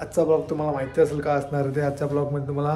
आजचा ब्लॉग तुम्हाला माहिती असेल का असणार ते. आजच्या ब्लॉगमध्ये तुम्हाला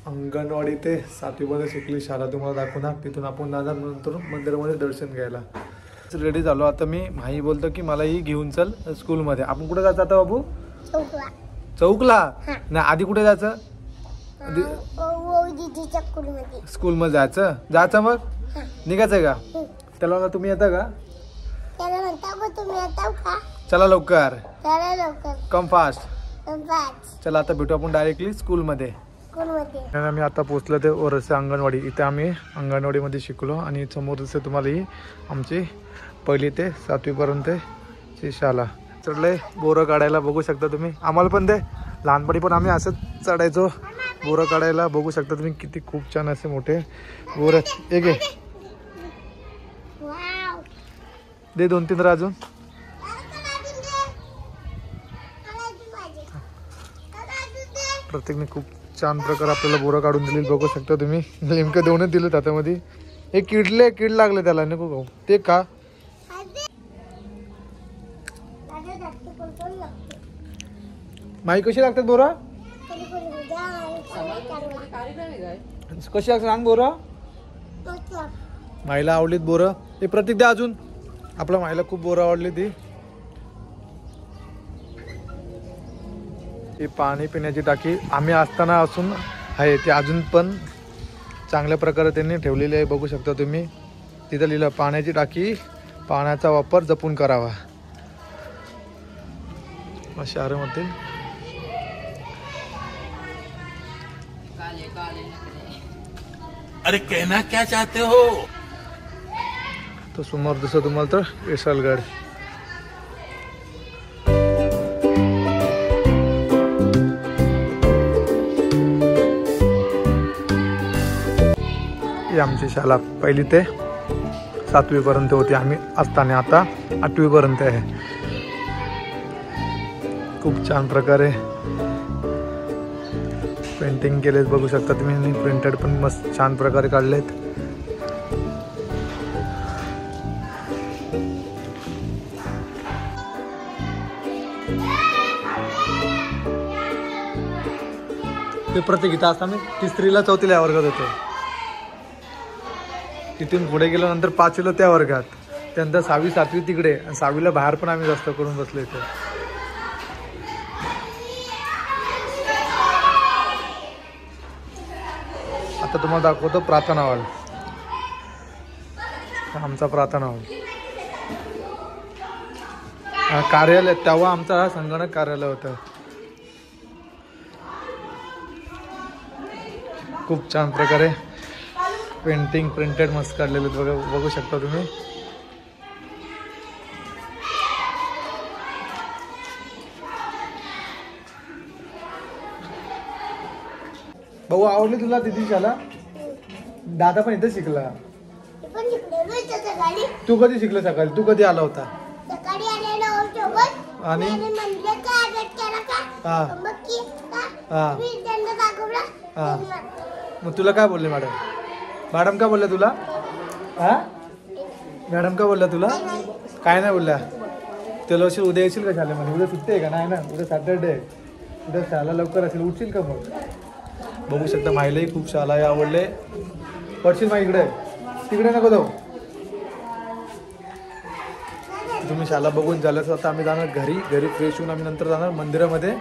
अंगणवाडी ते 7वीमध्ये शिकली शाळा तुम्हाला दाखवणार. तिथून आपण जाणार नंतर मंदिरामध्ये दर्शन घ्यायला. रेडी झालो आता. मी माही बोलतो की मला ही घेऊन चल स्कूलमध्ये. आपण कुठे जायचं आता बाबू? चौकला नाही, आधी कुठे जायचं? स्कूलमध्ये जायचं मग निघायचंय का? त्याला म्हणा तुम्ही येता का? चला लवकर, कम फास्ट. चला आता भेटू आपण डायरेक्टली स्कूलमध्ये. आम्ही आता पोहोचलो ते ओरसे अंगणवाडी. इथे आम्ही अंगणवाडीमध्ये शिकलो आणि समोर दिसते तुम्हाला ही आमची 1ली ते 7वी पर्यंतची शाळा. चढले बोरं काढायला बघू शकता तुम्ही. आम्हाला पण ते लहानपणी पण आम्ही असंच चढायचो बोरं काढायला. बघू शकता तुम्ही किती खूप छान असे मोठे बोरं. एक आहे दे 2-3 अजून. प्रत्येकने खूप छान प्रकारे आपल्याला बोरं काढून दिली. बघू शकता तुम्ही. नेमकं 2च दिले त्याच्यामध्ये. हे कीड लागले त्याला नको खाऊ ते का. माई कशी लागतात बोरं? कशी लागतात सांग बोरं? माईला आवडलीत बोरं. हे प्रतीक द्या अजून. आपल्या माईला खूप बोरं आवडली ती. ही पाणी पिण्याची टाकी आम्ही असताना असून आहे ती अजून पण चांगल्या प्रकारे त्यांनी ठेवलेली आहे. बघू शकता तुम्ही. तिथं लिहिलं पाण्याची टाकी, पाण्याचा वापर जपून करावा. शहरामध्ये अरे कहना क्या चाहते हो? तो समोर दिसतो तुम्हाला तर विशालगड. ही आमची शाळा 1ली ते 7वी पर्यंत होती आम्ही असताना. आता 8वी पर्यंत आहे. खूप छान प्रकारे पेंटिंग केलेत बघू शकता तुम्ही. प्रिंटेड पण मस्त छान प्रकारे काढलेत. ते प्रतियोगिता असताना 3रीला 4थीला वर्गात होतो. तिथून पुढे गेल्यानंतर 5वीला त्या वर्गात. त्यानंतर 6वी 7वी तिकडे. 6वीला बाहेर पण आम्ही जास्त करून बसलो इथे. आता तुम्हाला दाखवतो प्रार्थना हॉल. आमचा प्रार्थना हॉल. कार्यालय तेव्हा आमचा संगणक कार्यालय होतं. खूप छान प्रकारे पेंटिंग प्रिंटेड मस्त काढलेले बघू शकता तुम्ही. भाऊ आवडली तुला तिथे शाळा? दादा पण इथे शिकला. तू कधी शिकला सकाळी? तू कधी आला होता? आणि मग तुला काय बोलले मॅडम? मॅडम काय बोलल्या तुला? मॅडम काय बोलल्या तुला? काय नाही बोलल्या. तुला असेल उद्या येशील का शाळेमध्ये? उद्या सुट्टी आहे का? नाही ना, उद्या सॅटर्डे आहे. उद्या शाळा लवकर असेल, उठशील का मग? बघू शकता माईलाही खूप शाळा आवडले. पडशील मा इकडे, तिकडे नको जाऊ. तुम्ही शाळा बघून झाल्यास आता आम्ही जाणार घरी फ्रेश होऊन आम्ही नंतर जाणार मंदिरामध्ये.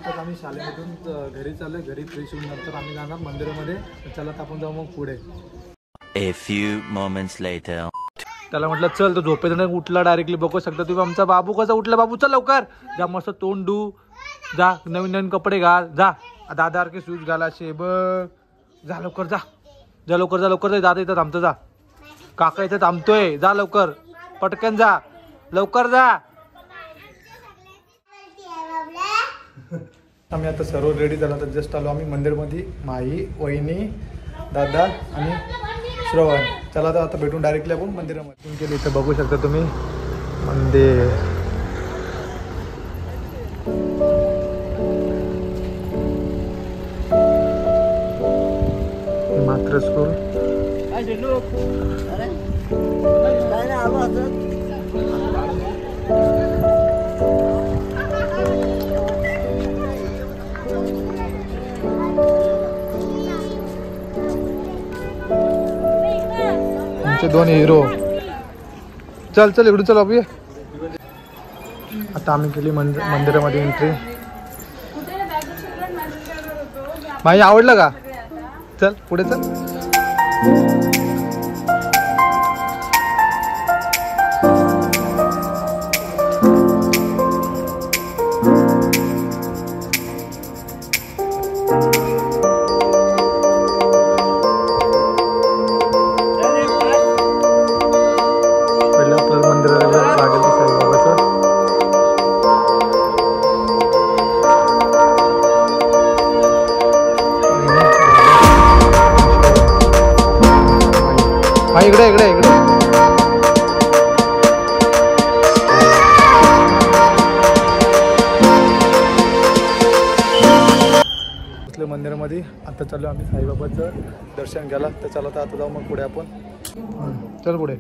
आता आम्ही शाळेमधून घरी चाललोय. घरी फ्रेश होऊन नंतर आम्ही जाणार मंदिरामध्ये. चला तर आपण जाऊ मग पुढे. A few moments later. त्याला म्हटलं चल, तो झोपेतून उठला डायरेक्टली. बघू शकता तुम्ही आमचा बाबू कसा उठला. बाबू चल लवकर जा, मस्त तोंड धू जा, नवीन कपडे घाल जा, दादासारखे शूज घाला असे बघ. जा लवकर जा, जा लवकर जा लवकर. दादा इथं थांबतो. जा, काका इथं थांबतोय. जा लवकर, पटकन जा, लवकर जा. आम्ही आता सर्व रेडी झाला. तर जस्ट आलो आम्ही मंदिरमध्ये. माई, वहिनी, दादा आणि श्रवण. चला तर आता भेटून डायरेक्टली आपण मंदिरामध्ये केली. इथं बघू शकता तुम्ही मंदिर. आमचे दोन हिरो. चल चल इकडून चल बाबू. आता आम्ही केली मंदिरामध्ये एंट्री. माही आवडलं का? चल पुढे चल. इकडे इकडे इकडे मंदिरामध्ये आता चालू आम्ही साईबाबाचं दर्शन घ्यायला. तर चला तर आता जाऊ मग पुढे आपण. चल पुढे.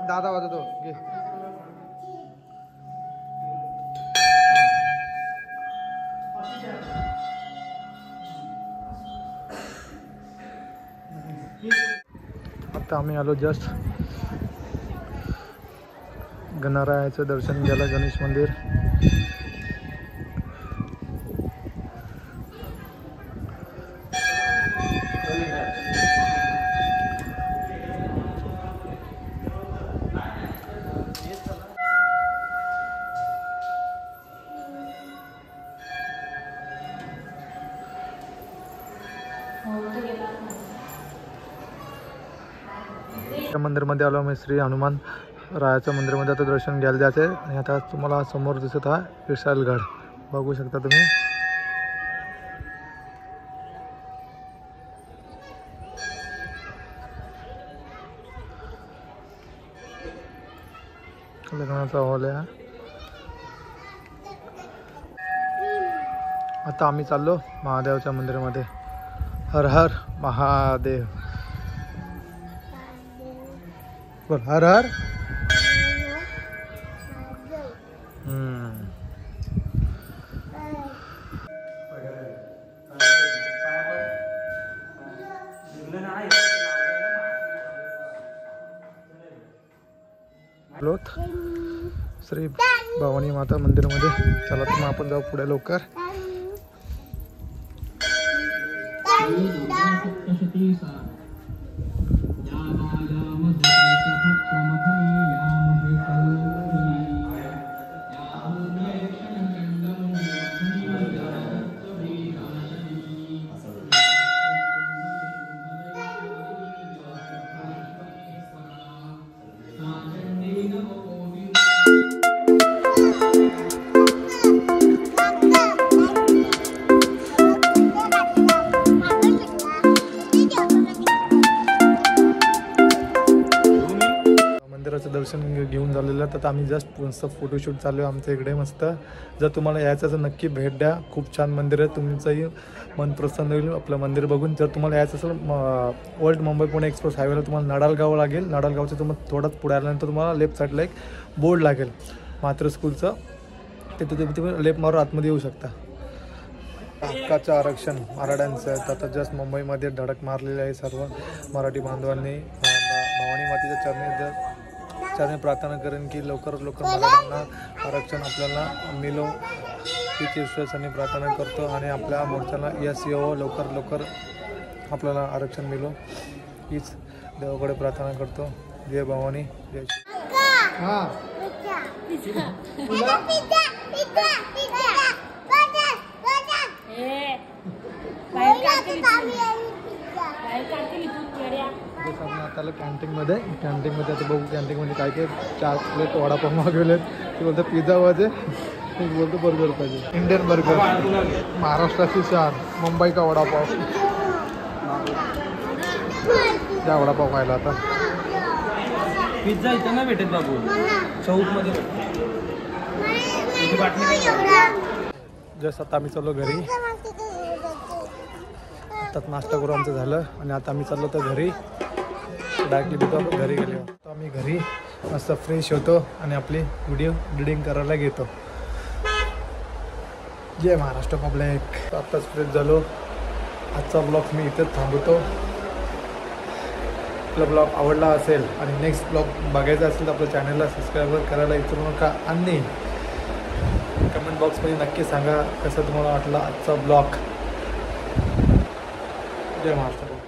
दादा वाजतो घे. आता आम्ही आलो जस्ट गणरायाचं दर्शन घ्यायला गणेश मंदिर. मंदिरमध्ये आलो आम्ही श्री हनुमान रायाच्या मंदिरामध्ये. आता दर्शन घ्यायला जायचं आहे. आणि आता तुम्हाला समोर दिसत हा विशालगड बघू शकता तुम्ही. लग्नाचा हॉल आहे. आता आम्ही चाललो महादेवच्या मंदिरामध्ये. हर हर महादेव. बोल हर हर. श्री भवानी माता मंदिरामध्ये. चला तर मग आपण जाऊ पुढे लवकर. दर्शन घेऊन झालेलं. तर आम्ही जस्ट मस्त फोटोशूट चालू आहे आमच्या इकडे मस्त. जर तुम्हाला यायचं तर नक्की भेट द्या. खूप छान मंदिर आहे. तुमचंही मन प्रसन्न होईल आपलं मंदिर बघून. जर तुम्हाला यायचं असेल ओल्ड मुंबई पुणे एक्सप्रेस हायवेला तुम्हाला नडालगाव लागेल. नडालगावचं तुम्हाला थोडंच पुढे आल्यानंतर तुम्हाला लेफ्ट साईडला एक बोर्ड लागेल मातृ स्कूलचं. तिथे तुम्ही लेफ्ट मारून आतमध्ये येऊ शकता. हक्काचं आरक्षण मराठ्यांचं आहे. आता जस्ट मुंबईमध्ये धडक मारलेली आहे सर्व मराठी बांधवांनी. भवानी मातेच्या चरणी प्रार्थना करेन की लवकरात लवकर मराठ्यांना आरक्षण आपल्याला मिळो हीच विश्वासाने प्रार्थना करतो. आणि आपल्या मोर्चाला यश येवो. लवकर आपल्याला आरक्षण मिळो हीच देवाकडे प्रार्थना करतो. जय भवानी जय श्री. हां आता कॅन्टीनमध्ये आता बघू कॅन्टीनमध्ये काय काय. 4 प्लेट वडापाव मागवलेत. ते बोलतो पिझ्झा पाहिजे. एक बोलतो बर्गर पाहिजे. Indian burger. महाराष्ट्राची शान मुंबई का वडापाव. त्या वडापाव खायला आता पिझ्झा इथं नाही भेटत बाबू, चौकमध्ये भेटतो. जस्ट आता आम्ही चाललो घरी. आता नाश्ता करू आमचं झालं आणि आता आम्ही चाललो तर घरी. डायरेक्टली भेटू आपण घरी गेलो. तर आम्ही घरी मस्त फ्रेश होतो आणि आपली व्हिडिओ एडिटिंग करायला घेतो. जय महाराष्ट्र पब्लिक. आत्ताच फ्रेश झालो. आजचा ब्लॉग मी इथेच थांबवतो. आपला ब्लॉग आवडला असेल आणि नेक्स्ट ब्लॉग बघायचा असेल तर आपल्या चॅनलला सबस्क्राईब करायला विसरू नका आणि कमेंट बॉक्समध्ये नक्की सांगा कसं तुम्हाला वाटला आजचा ब्लॉग. जय महाराष्ट्र.